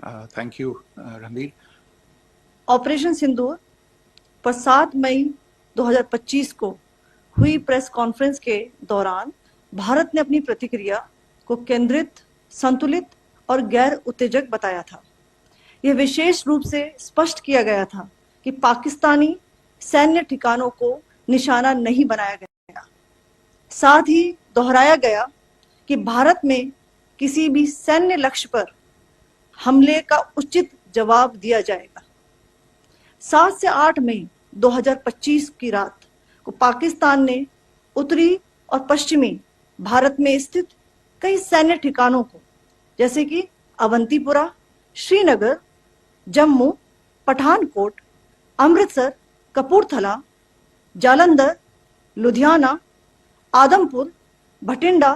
Thank you, Ranbir. Operation सिंदूर पर 7 मई 2025 को हुई प्रेस कॉन्फ्रेंस के दौरान भारत ने अपनी प्रतिक्रिया को केंद्रित, संतुलित और गैर उत्तेजक बताया था। यह विशेष रूप से स्पष्ट किया गया था कि पाकिस्तानी सैन्य ठिकानों को निशाना नहीं बनाया गया। साथ ही दोहराया गया कि भारत में किसी भी सैन्य लक्ष्य पर हमले का उचित जवाब दिया जाएगा। 7 से 8 मई 2025 की रात को पाकिस्तान ने उत्तरी और पश्चिमी भारत में स्थित कई सैन्य ठिकानों को, जैसे कि अवंतीपुरा, श्रीनगर, जम्मू, पठानकोट, अमृतसर, कपूरथला, जालंधर, लुधियाना, आदमपुर, भटिंडा,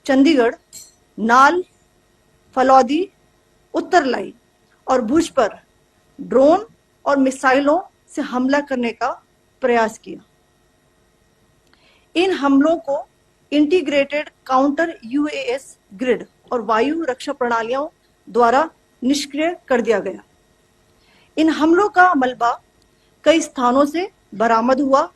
चंडीगढ़, नाल, फलौदी, उत्तरलाई और भुज पर ड्रोन और मिसाइलों से हमला करने का प्रयास किया। इन हमलों को इंटीग्रेटेड काउंटर यूएस ग्रिड और वायु रक्षा प्रणालियों द्वारा निष्क्रिय कर दिया गया। इन हमलों का मलबा कई स्थानों से बरामद हुआ,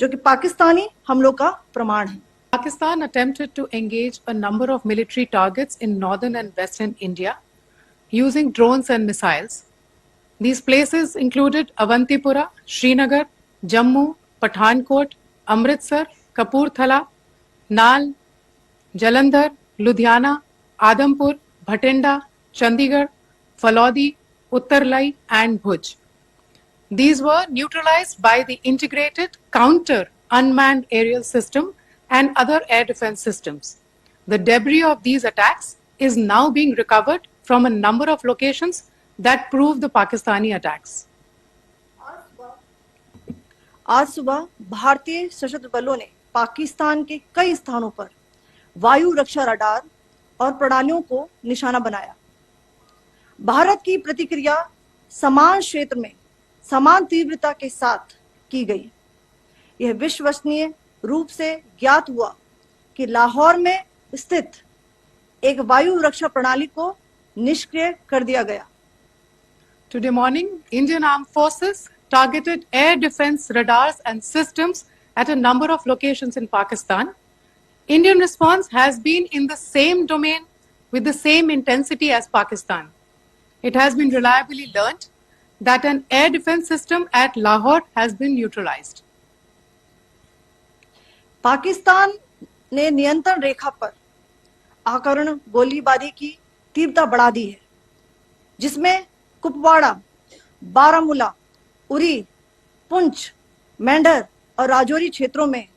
जो कि पाकिस्तानी हमलों का प्रमाण है। Pakistan attempted to engage a number of military targets in northern and western India using drones and missiles. These places included Avantipura, Srinagar, Jammu, Pathankot, Amritsar, Kapurthala, Nal, Jalandhar, Ludhiana, Adampur, Bhatinda, Chandigarh, Falodi, Uttarlai and Bhuj. These were neutralized by the integrated counter unmanned aerial system and other air defense systems. The debris of these attacks is now being recovered from a number of locations that prove the Pakistani attacks. आज सुबह भारतीय सशस्त्र बलों ने पाकिस्तान के कई स्थानों पर वायु रक्षा रडार और प्रणालियों को निशाना बनाया। भारत की प्रतिक्रिया समान क्षेत्र में समान तीव्रता के साथ की गई। यह विश्वसनीय रूप से ज्ञात हुआ कि लाहौर में स्थित एक वायु रक्षा प्रणाली को निष्क्रिय कर दिया गया। Today morning, Indian Armed Forces targeted air defense radars and systems at a number of locations in Pakistan. Indian response has been in the same domain with the same intensity as Pakistan. It has been reliably learnt that an air defense system at Lahore has been neutralized. Pakistan ने नियंत्रण रेखा पर आकरण गोलीबारी की तीव्रता बढ़ा दी है, जिसमें कुपवाड़ा, बारामूला, उरी, पुंछ, मेंढर और राजौरी क्षेत्रों में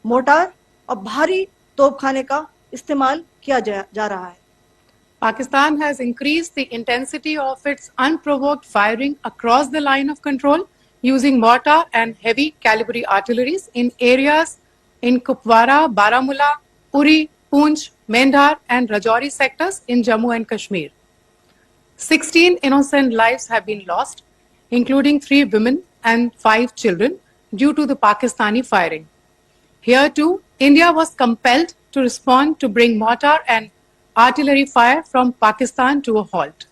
मोर्टार और भारी तोपखाने का इस्तेमाल किया जा रहा है। Pakistan has increased the intensity of its unprovoked firing across the line of control using mortar and heavy calibre artilleries in areas in Kupwara, Baramulla, Uri, Poonch, Mendhar and Rajouri sectors in Jammu and Kashmir. 16 innocent lives have been lost, including 3 women and 5 children due to the Pakistani firing. Here too, India was compelled to respond to bring mortar and artillery fire from Pakistan to a halt.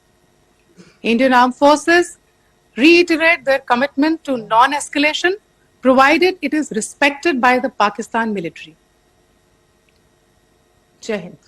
Indian Armed Forces reiterate their commitment to non-escalation, provided it is respected by the Pakistan military. Jai Hind.